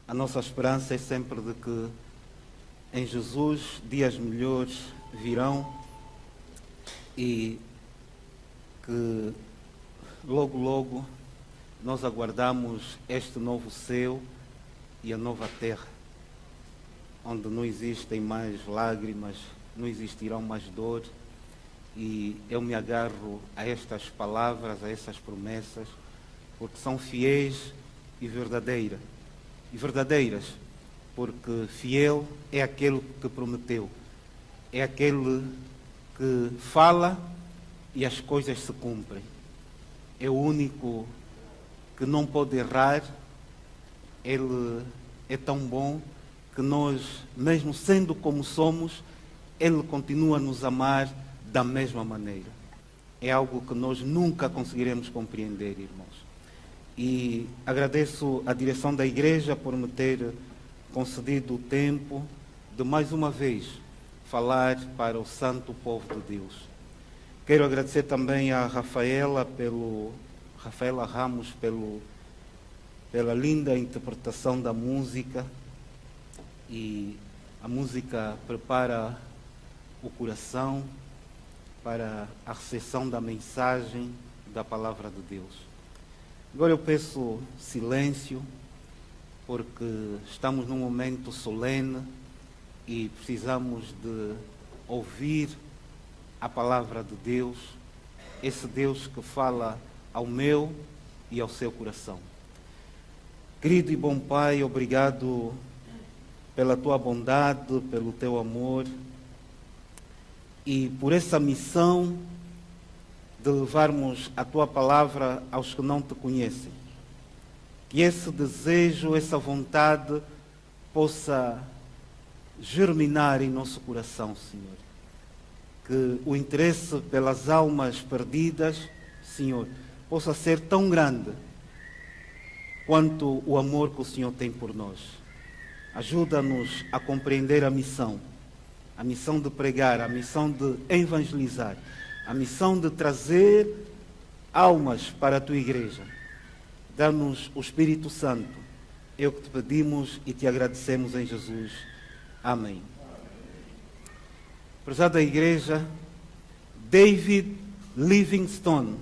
A nossa esperança é sempre de que em Jesus dias melhores virão e que logo, logo nós aguardamos este novo céu e a nova terra, onde não existem mais lágrimas, não existirão mais dor. E eu me agarro a estas palavras, a essas promessas, porque são fiéis e verdadeiras. E verdadeiras, porque fiel é aquele que prometeu, é aquele que fala e as coisas se cumprem. É o único que não pode errar. Ele é tão bom que nós, mesmo sendo como somos, Ele continua a nos amar da mesma maneira. É algo que nós nunca conseguiremos compreender, irmãos. E agradeço à direção da igreja por me ter concedido o tempo de mais uma vez falar para o santo povo de Deus. Quero agradecer também a Rafaela Ramos pela linda interpretação da música. E a música prepara o coração para a recepção da mensagem da palavra de Deus. Agora eu peço silêncio, porque estamos num momento solene e precisamos de ouvir a palavra de Deus, esse Deus que fala ao meu e ao seu coração. Querido e bom Pai, obrigado pela tua bondade, pelo teu amor e por essa missão de levarmos a tua palavra aos que não te conhecem. Que esse desejo, essa vontade possa germinar em nosso coração, Senhor. Que o interesse pelas almas perdidas, Senhor, possa ser tão grande quanto o amor que o Senhor tem por nós. Ajuda-nos a compreender a missão de pregar, a missão de evangelizar, a missão de trazer almas para a tua igreja. Dá-nos o Espírito Santo. É o que te pedimos e te agradecemos em Jesus. Amém. Prezada igreja, David Livingstone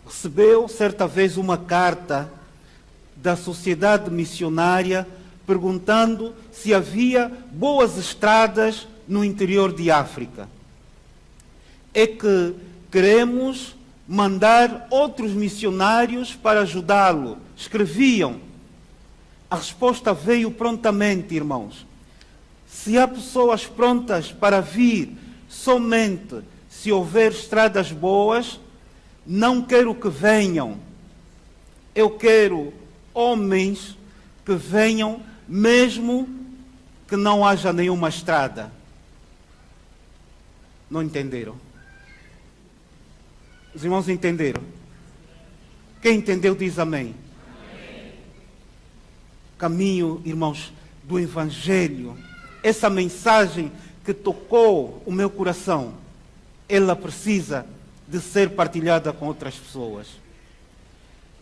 recebeu certa vez uma carta da Sociedade Missionária perguntando se havia boas estradas no interior de África. É que queremos mandar outros missionários para ajudá-lo. Escreviam. A resposta veio prontamente, irmãos. Se há pessoas prontas para vir somente se houver estradas boas, não quero que venham. Eu quero homens que venham mesmo que não haja nenhuma estrada. Não entenderam? Os irmãos entenderam? Quem entendeu diz amém. Amém. Caminho, irmãos, do Evangelho. Essa mensagem que tocou o meu coração, ela precisa de ser partilhada com outras pessoas.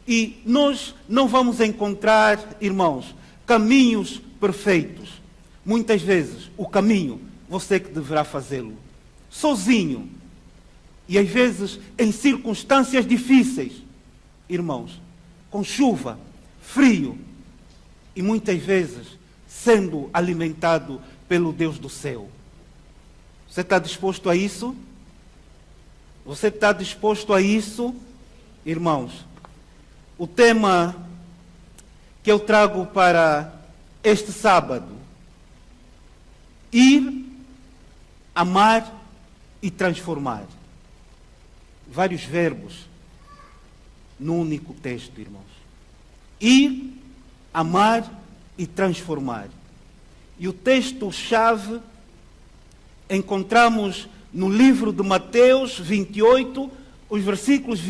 E nós não vamos encontrar, irmãos, caminhos perfeitos. Muitas vezes o caminho, você que deverá fazê-lo, sozinho. E às vezes em circunstâncias difíceis, irmãos, com chuva, frio, e muitas vezes sendo alimentado pelo Deus do céu. Você está disposto a isso? Você está disposto a isso? Irmãos, o tema que eu trago para este sábado: ir, amar e transformar. Vários verbos num único texto, irmãos. Ir, amar e transformar. E o texto-chave encontramos no livro de Mateus 28, os versículos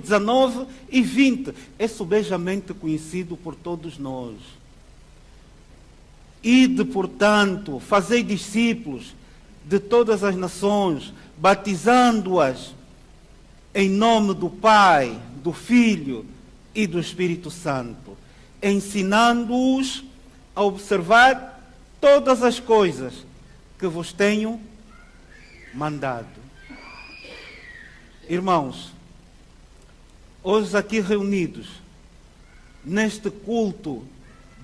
19 e 20. É sobejamente conhecido por todos nós. Ide, portanto, fazei discípulos de todas as nações, batizando-as em nome do Pai, do Filho e do Espírito Santo, ensinando-os a observar todas as coisas que vos tenho mandado. Irmãos, hoje aqui reunidos, neste culto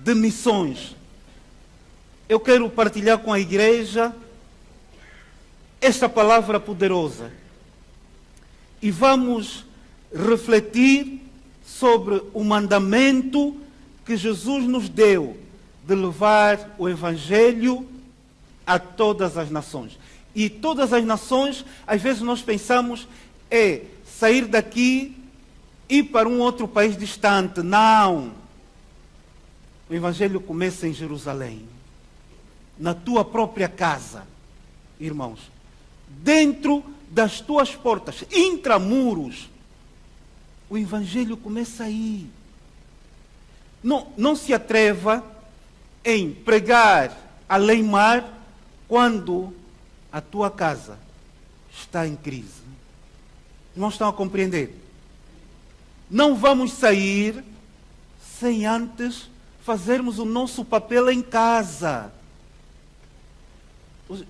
de missões, eu quero partilhar com a igreja esta palavra poderosa. E vamos refletir sobre o mandamento que Jesus nos deu de levar o Evangelho a todas as nações. E todas as nações, às vezes nós pensamos, é sair daqui e ir para um outro país distante. Não! O Evangelho começa em Jerusalém, na tua própria casa, irmãos. Dentro das tuas portas, intramuros, o Evangelho começa aí. Não se atreva em pregar além-mar quando a tua casa está em crise. Irmãos, estão a compreender? Não vamos sair sem antes fazermos o nosso papel em casa.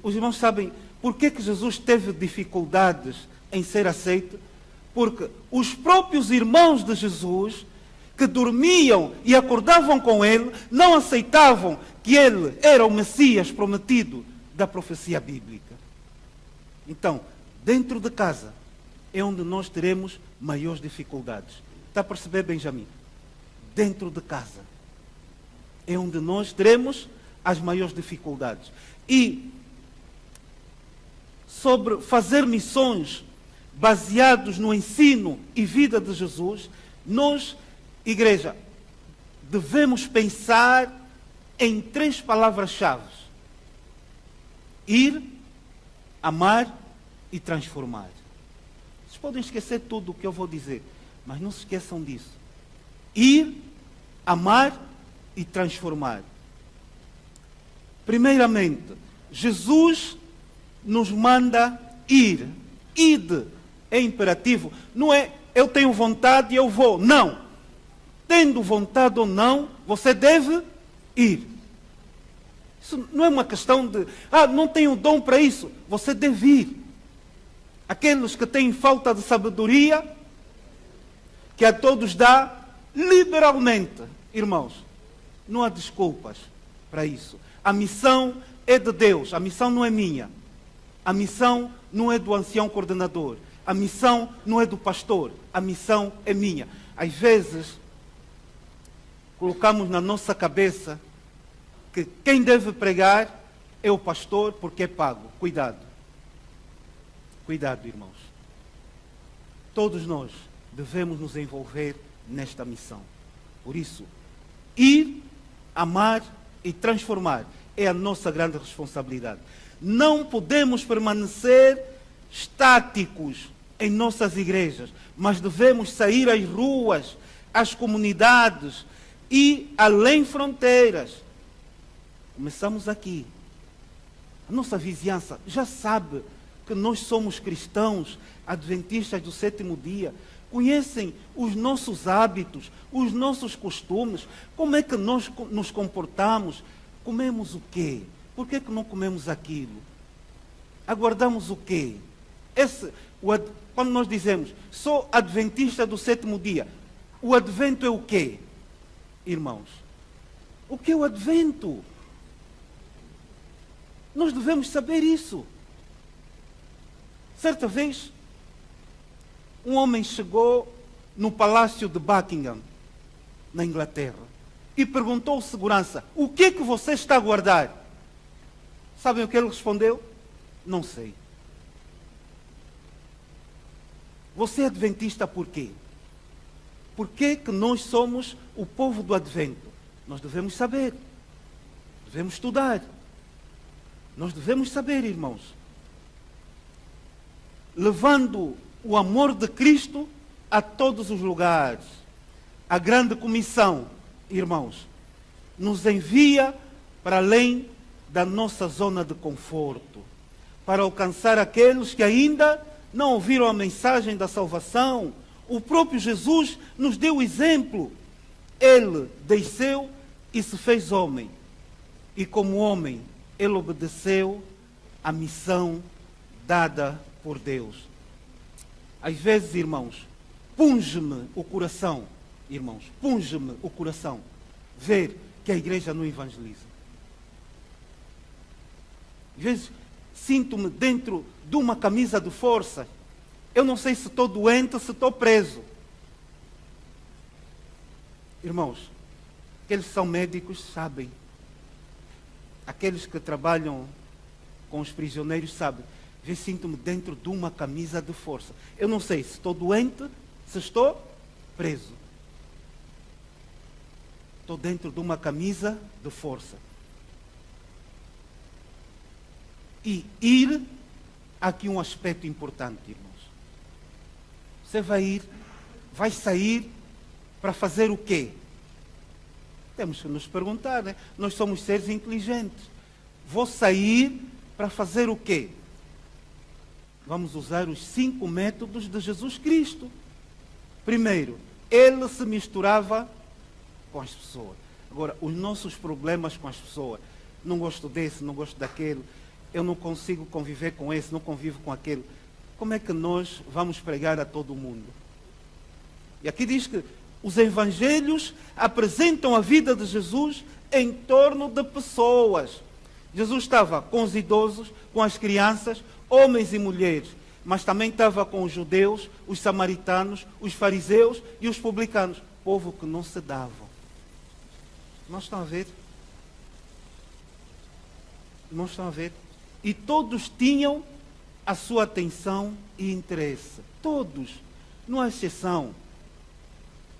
Os irmãos sabem por que Jesus teve dificuldades em ser aceito? Porque os próprios irmãos de Jesus, que dormiam e acordavam com ele, não aceitavam que ele era o Messias prometido da profecia bíblica. Então, dentro de casa é onde nós teremos maiores dificuldades. Está a perceber, Benjamin? Dentro de casa é onde nós teremos as maiores dificuldades. E sobre fazer missões baseados no ensino e vida de Jesus, nós, igreja, devemos pensar em 3 palavras-chave: ir, amar e transformar. Vocês podem esquecer tudo o que eu vou dizer, mas não se esqueçam disso. Ir, amar e transformar. Primeiramente, Jesus nos manda ir. Ide é imperativo. Não é eu tenho vontade e eu vou. Não. Tendo vontade ou não, você deve ir. Isso não é uma questão de, não tenho dom para isso. Você deve ir. Aqueles que têm falta de sabedoria, que a todos dá liberalmente. Irmãos, não há desculpas para isso. A missão é de Deus. A missão não é minha. A missão não é do ancião coordenador. A missão não é do pastor. A missão é minha. Às vezes, colocamos na nossa cabeça que quem deve pregar é o pastor porque é pago. Cuidado. Cuidado, irmãos. Todos nós devemos nos envolver nesta missão. Por isso, ir, amar e transformar é a nossa grande responsabilidade. Não podemos permanecer estáticos em nossas igrejas, mas devemos sair às ruas, às comunidades e além fronteiras. Começamos aqui. A nossa vizinhança já sabe que nós somos cristãos, adventistas do 7º dia. Conhecem os nossos hábitos, os nossos costumes, como é que nós nos comportamos. Comemos o quê? Por que não comemos aquilo? Aguardamos o quê? Quando nós dizemos, sou adventista do 7º dia, o advento é o quê, irmãos? O que é o advento? Nós devemos saber isso. Certa vez, um homem chegou no palácio de Buckingham, na Inglaterra, e perguntou ao segurança, o que é que você está a guardar? Sabem o que ele respondeu? Não sei. Você é adventista por quê? Por que que nós somos o povo do advento? Nós devemos saber. Devemos estudar. Nós devemos saber, irmãos. Levando o amor de Cristo a todos os lugares. A grande comissão, irmãos, nos envia para além da nossa zona de conforto, para alcançar aqueles que ainda não ouviram a mensagem da salvação. O próprio Jesus nos deu o exemplo. Ele desceu e se fez homem. E como homem, ele obedeceu à missão dada por Deus. Às vezes, irmãos, punge-me o coração, irmãos, punge-me o coração ver que a igreja não evangeliza. Às vezes, sinto-me dentro de uma camisa de força. Eu não sei se estou doente, se estou preso. Irmãos, aqueles que são médicos sabem. Aqueles que trabalham com os prisioneiros sabem. Às vezes sinto-me dentro de uma camisa de força. Eu não sei se estou doente, se estou preso. Estou dentro de uma camisa de força. E ir, há aqui um aspecto importante, irmãos. Você vai sair para fazer o quê? Temos que nos perguntar, né? Nós somos seres inteligentes. Vou sair para fazer o quê? Vamos usar os 5 métodos de Jesus Cristo. Primeiro, ele se misturava com as pessoas. Agora, os nossos problemas com as pessoas, não gosto desse, não gosto daquele, eu não consigo conviver com esse, não convivo com aquele. Como é que nós vamos pregar a todo mundo? E aqui diz que os evangelhos apresentam a vida de Jesus em torno de pessoas. Jesus estava com os idosos, com as crianças, homens e mulheres, mas também estava com os judeus, os samaritanos, os fariseus e os publicanos, povo que não se davam. Não estão a ver? Não estão a ver? E todos tinham a sua atenção e interesse. Todos, não há exceção.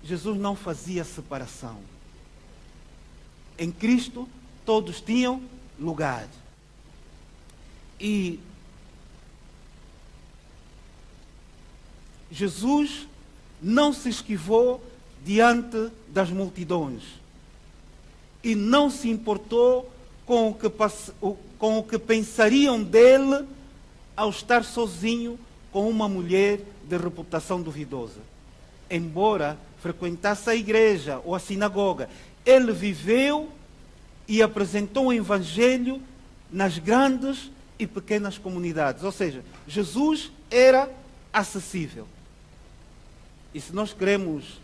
Jesus não fazia separação. Em Cristo, todos tinham lugar. E Jesus não se esquivou diante das multidões e não se importou com o que pensariam dele ao estar sozinho com uma mulher de reputação duvidosa. Embora frequentasse a igreja ou a sinagoga, ele viveu e apresentou o evangelho nas grandes e pequenas comunidades. Ou seja, Jesus era acessível. E se nós queremos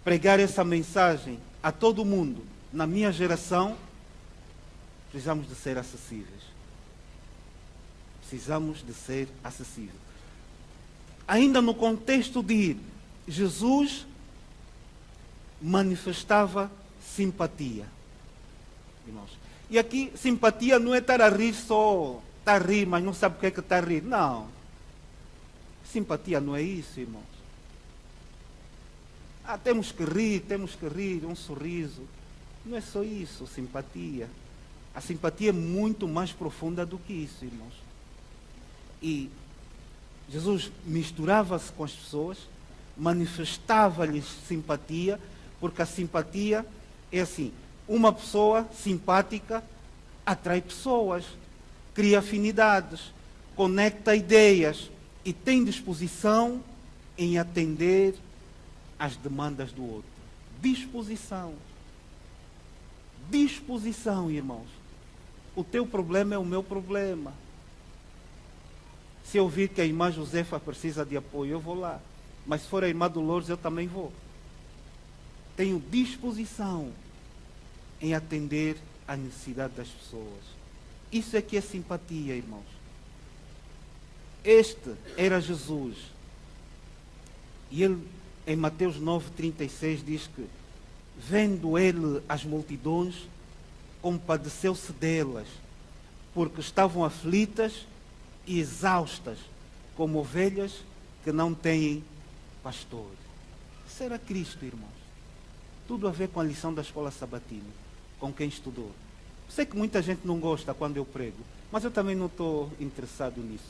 pregar essa mensagem a todo mundo, na minha geração, precisamos de ser acessíveis. Precisamos de ser acessíveis. Ainda no contexto de Jesus manifestava simpatia. Irmãos. E aqui, simpatia não é estar a rir só, estar a rir, mas não sabe o que é que está a rir. Não. Simpatia não é isso, irmãos. Temos que rir, um sorriso. Não é só isso, simpatia. A simpatia é muito mais profunda do que isso, irmãos. E Jesus misturava-se com as pessoas, manifestava-lhes simpatia, porque a simpatia é assim, uma pessoa simpática atrai pessoas, cria afinidades, conecta ideias e tem disposição em atender às demandas do outro. Disposição. Disposição, irmãos. O teu problema é o meu problema. Se eu vir que a irmã Josefa precisa de apoio, eu vou lá. Mas se for a irmã Dolores, eu também vou. Tenho disposição em atender à necessidade das pessoas. Isso é que é simpatia, irmãos. Este era Jesus. E ele, em Mateus 9,36, diz que, vendo ele as multidões, compadeceu-se delas, porque estavam aflitas e exaustas, como ovelhas que não têm pastor. Isso era Cristo, irmãos. Tudo a ver com a lição da escola sabatina, com quem estudou. Sei que muita gente não gosta quando eu prego, mas eu também não estou interessado nisso.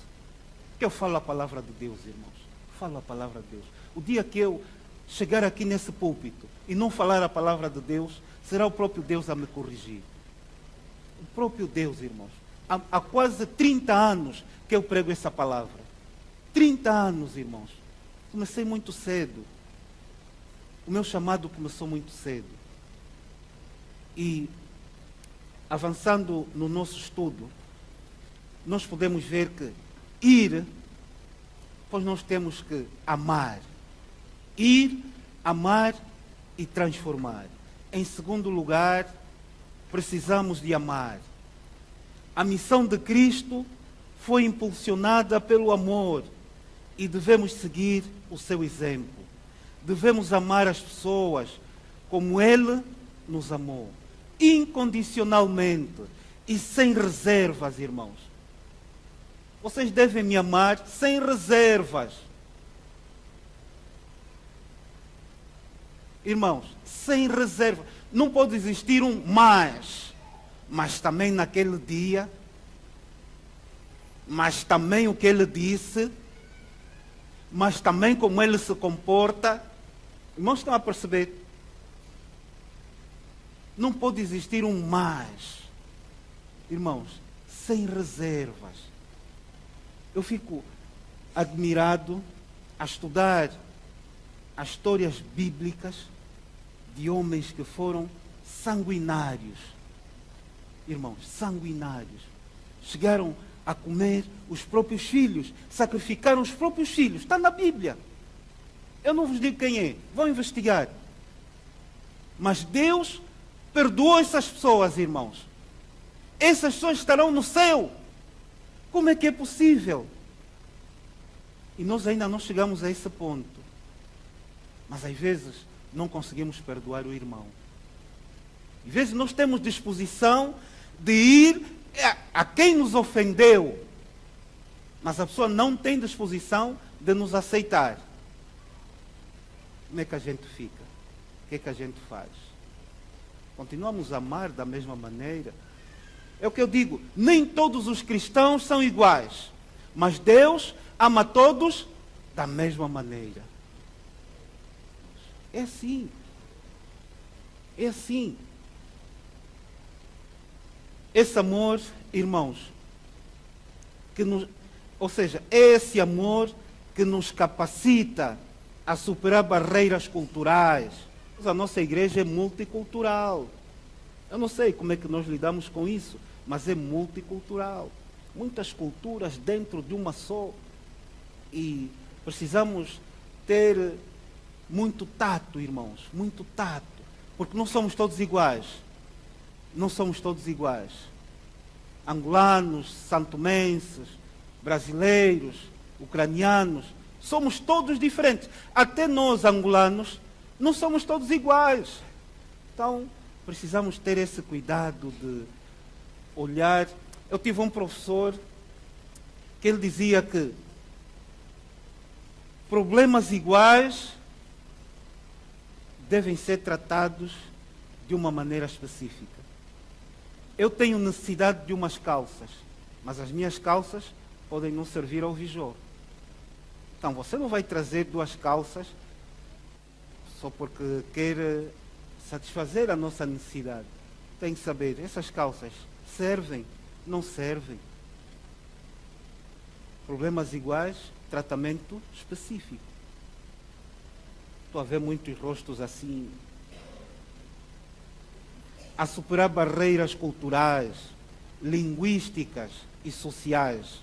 Porque eu falo a palavra de Deus, irmãos. Falo a palavra de Deus. O dia que eu chegar aqui nesse púlpito e não falar a palavra de Deus, será o próprio Deus a me corrigir. O próprio Deus, irmãos. Há quase 30 anos que eu prego essa palavra. 30 anos, irmãos. Comecei muito cedo. O meu chamado começou muito cedo. E, avançando no nosso estudo, nós podemos ver que ir, pois nós temos que amar. Ir, amar e transformar. Em segundo lugar, precisamos de amar. A missão de Cristo foi impulsionada pelo amor e devemos seguir o seu exemplo. Devemos amar as pessoas como Ele nos amou, incondicionalmente e sem reservas, irmãos. Vocês devem me amar sem reservas. Irmãos, sem reserva. Não pode existir um mas também naquele dia, mas também o que ele disse, mas também como ele se comporta. Irmãos, estão a perceber? Não pode existir um mas. Irmãos, sem reservas. Eu fico admirado a estudar as histórias bíblicas de homens que foram sanguinários. Irmãos, sanguinários. Chegaram a comer os próprios filhos, sacrificaram os próprios filhos. Está na Bíblia. Eu não vos digo quem é, vão investigar. Mas Deus perdoou essas pessoas, irmãos. Essas pessoas estarão no céu. Como é que é possível? E nós ainda não chegamos a esse ponto. Mas às vezes não conseguimos perdoar o irmão. Às vezes nós temos disposição de ir a quem nos ofendeu, mas a pessoa não tem disposição de nos aceitar. Como é que a gente fica? O que é que a gente faz? Continuamos a amar da mesma maneira? É o que eu digo, nem todos os cristãos são iguais, mas Deus ama todos da mesma maneira. É assim. É assim. Esse amor, irmãos, ou seja, é esse amor que nos capacita a superar barreiras culturais. Mas a nossa igreja é multicultural. Eu não sei como é que nós lidamos com isso, mas é multicultural. Muitas culturas dentro de uma só. E precisamos ter muito tato, irmãos, muito tato. Porque não somos todos iguais. Não somos todos iguais. Angolanos, santomenses, brasileiros, ucranianos, somos todos diferentes. Até nós, angolanos, não somos todos iguais. Então, precisamos ter esse cuidado de olhar. Eu tive um professor que ele dizia que problemas iguais devem ser tratados de uma maneira específica. Eu tenho necessidade de umas calças, mas as minhas calças podem não servir ao Vijor. Então, você não vai trazer 2 calças só porque quer satisfazer a nossa necessidade. Tem que saber, essas calças servem, não servem. Problemas iguais, tratamento específico. Estou a ver muitos rostos assim, a superar barreiras culturais, linguísticas e sociais,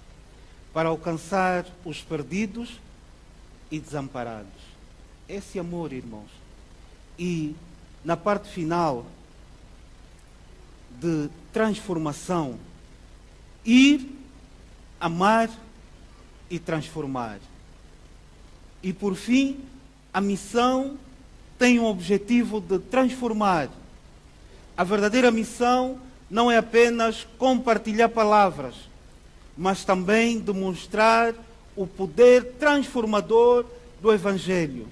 para alcançar os perdidos e desamparados. Esse amor, irmãos. E na parte final de transformação, ir, amar e transformar. E por fim, a missão tem o objetivo de transformar. A verdadeira missão não é apenas compartilhar palavras, mas também demonstrar o poder transformador do Evangelho.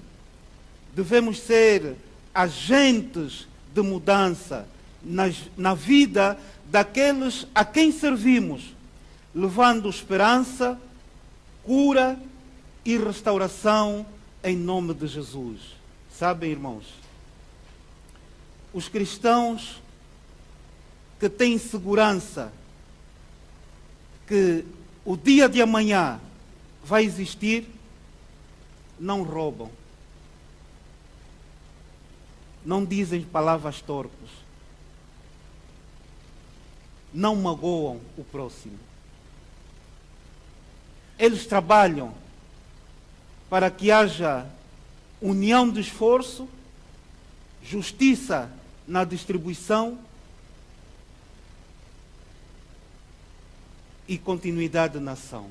Devemos ser agentes de mudança na vida daqueles a quem servimos, levando esperança, cura e restauração em nome de Jesus. Sabem, irmãos, os cristãos que têm segurança que o dia de amanhã vai existir, não roubam. não dizem palavras torpes, não magoam o próximo. Eles trabalham para que haja união de esforço, justiça na distribuição e continuidade na ação.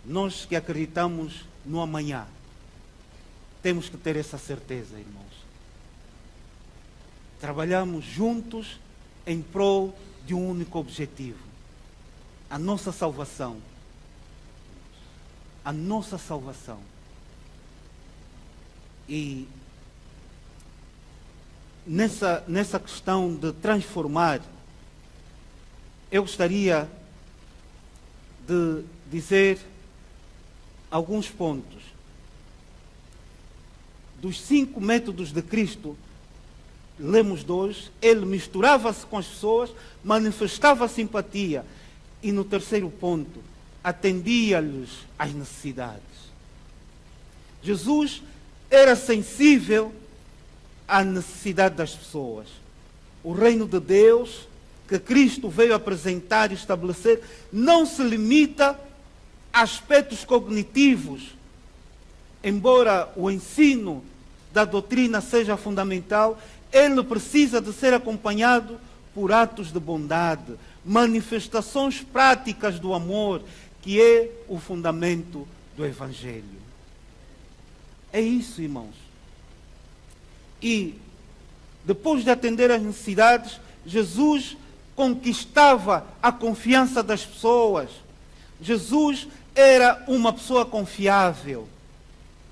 Nós que acreditamos no amanhã, temos que ter essa certeza, irmãos. Trabalhamos juntos em prol de um único objetivo: a nossa salvação. A nossa salvação. E nessa questão de transformar, eu gostaria de dizer alguns pontos. Dos 5 métodos de Cristo, lemos 2, ele misturava-se com as pessoas, manifestava simpatia e, no terceiro ponto, atendia-lhes às necessidades. Jesus era sensível à necessidade das pessoas. O reino de Deus que Cristo veio apresentar e estabelecer não se limita a aspectos cognitivos, embora o ensino da doutrina seja fundamental, ele precisa de ser acompanhado por atos de bondade, manifestações práticas do amor, que é o fundamento do Evangelho. É isso, irmãos. E depois de atender às necessidades, Jesus conquistava a confiança das pessoas. Jesus era uma pessoa confiável,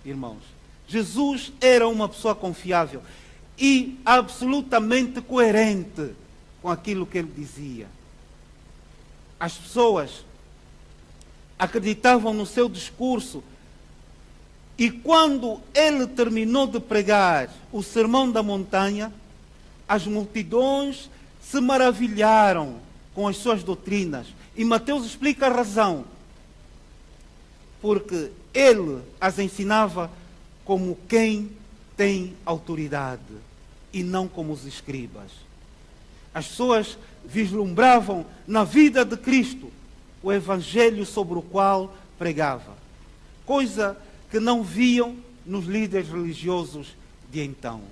irmãos. Jesus era uma pessoa confiável e absolutamente coerente com aquilo que ele dizia. As pessoas acreditavam no seu discurso e quando ele terminou de pregar o Sermão da Montanha, as multidões se maravilharam com as suas doutrinas. E Mateus explica a razão. Porque ele as ensinava como quem tem autoridade e não como os escribas. As pessoas vislumbravam na vida de Cristo o Evangelho sobre o qual pregava. Coisa que não viam nos líderes religiosos de então.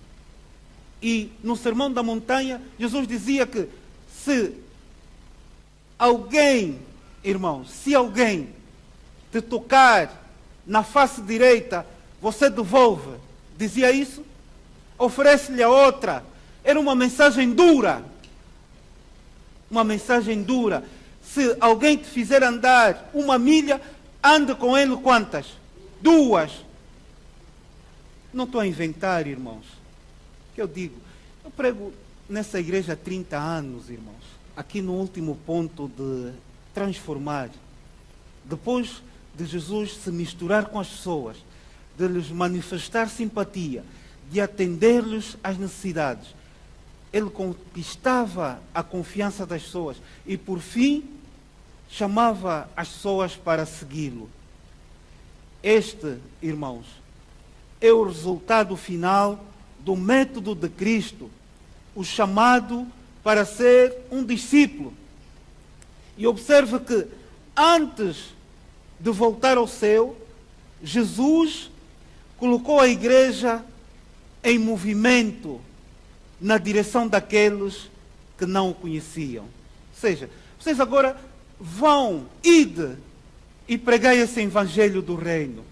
E no Sermão da Montanha, Jesus dizia que se alguém, irmãos, se alguém te tocar na face direita, você devolve. Dizia isso? Oferece-lhe a outra. Era uma mensagem dura. Uma mensagem dura. Se alguém te fizer andar 1 milha, ande com ele quantas? 2. Não estou a inventar, irmãos. Que eu digo, eu prego nessa igreja há 30 anos, irmãos. Aqui no último ponto de transformar. Depois de Jesus se misturar com as pessoas, de lhes manifestar simpatia, de atender-lhes às necessidades, ele conquistava a confiança das pessoas e, por fim, chamava as pessoas para segui-lo. Este, irmãos, é o resultado final do método de Cristo, o chamado para ser um discípulo. E observe que, antes de voltar ao céu, Jesus colocou a igreja em movimento na direção daqueles que não o conheciam. Ou seja, vocês agora vão, ide e pregai esse evangelho do reino.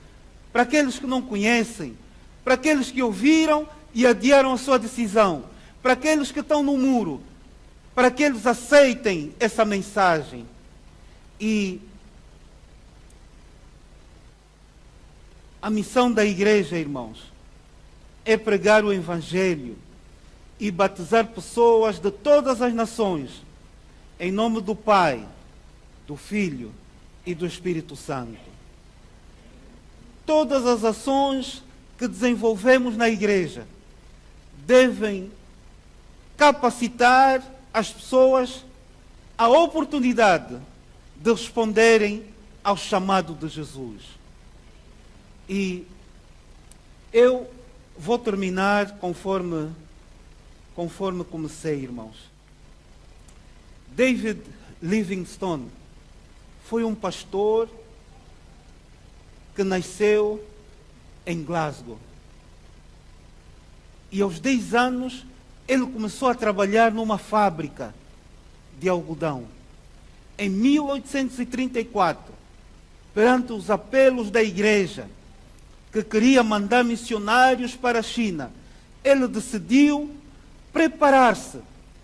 Para aqueles que não conhecem, para aqueles que ouviram e adiaram a sua decisão, para aqueles que estão no muro, para que eles aceitem essa mensagem. E a missão da igreja, irmãos, é pregar o evangelho e batizar pessoas de todas as nações, em nome do Pai, do Filho e do Espírito Santo. Todas as ações que desenvolvemos na igreja devem capacitar as pessoas a oportunidade de responderem ao chamado de Jesus. E eu, vou terminar conforme comecei, irmãos. David Livingstone foi um pastor que nasceu em Glasgow. E aos 10 anos, ele começou a trabalhar numa fábrica de algodão. Em 1834, perante os apelos da igreja, que queria mandar missionários para a China, ele decidiu preparar-se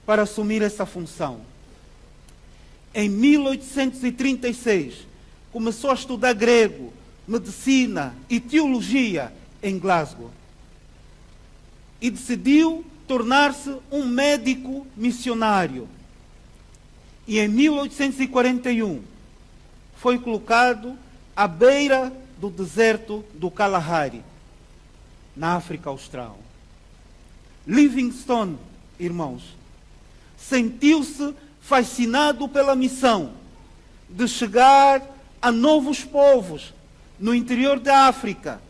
para assumir essa função. Em 1836, começou a estudar grego, medicina e teologia em Glasgow. E decidiu tornar-se um médico missionário. E em 1841 foi colocado à beira do deserto do Kalahari, na África Austral. Livingstone, irmãos, sentiu-se fascinado pela missão de chegar a novos povos no interior da África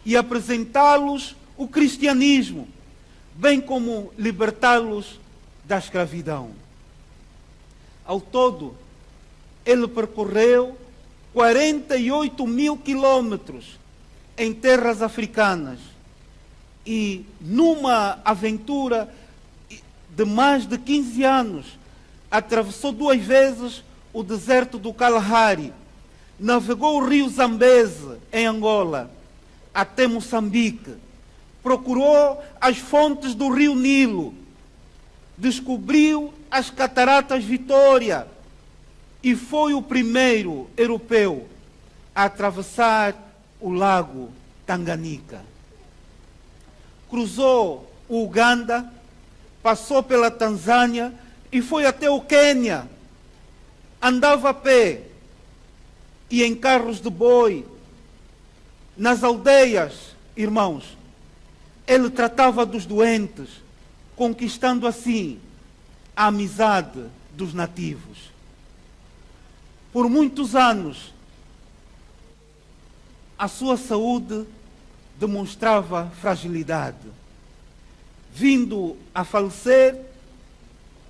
e apresentá-los o cristianismo, bem como libertá-los da escravidão. Ao todo, ele percorreu 48 mil quilômetros em terras africanas e, numa aventura de mais de 15 anos, atravessou 2 vezes o deserto do Kalahari, navegou o rio Zambeze, em Angola, até Moçambique, procurou as fontes do rio Nilo, descobriu as cataratas Vitória e foi o primeiro europeu a atravessar o lago Tanganyika. Cruzou o Uganda, passou pela Tanzânia e foi até o Quênia. Andava a pé e em carros de boi, nas aldeias, irmãos. Ele tratava dos doentes, conquistando assim a amizade dos nativos. Por muitos anos, a sua saúde demonstrava fragilidade, vindo a falecer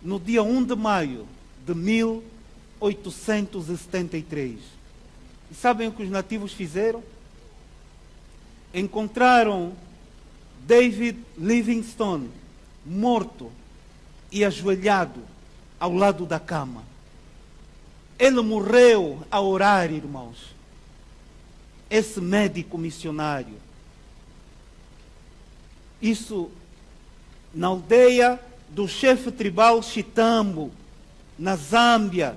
no dia 1 de maio de 1873. E sabem o que os nativos fizeram? Encontraram David Livingstone morto e ajoelhado ao lado da cama. Ele morreu a orar, irmãos. Esse médico missionário. Isso na aldeia do chefe tribal Chitambo, na Zâmbia,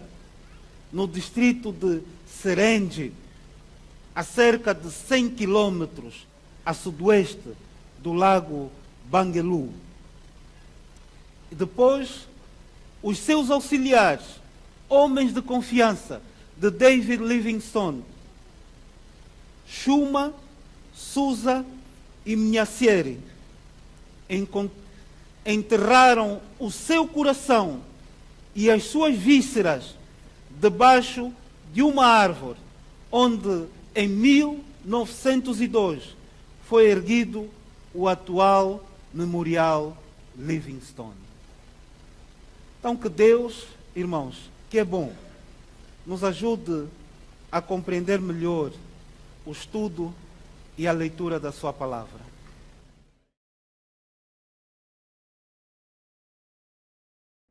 no distrito de Serenge, a cerca de 100 quilômetros a sudoeste do lago Bangelu. E depois, os seus auxiliares, homens de confiança de David Livingstone, Shuma, Susa e Mnyasseri, enterraram o seu coração e as suas vísceras debaixo de uma árvore, onde em 1902 foi erguido o atual Memorial Livingstone. Então que Deus, irmãos, que é bom, nos ajude a compreender melhor o estudo e a leitura da sua palavra.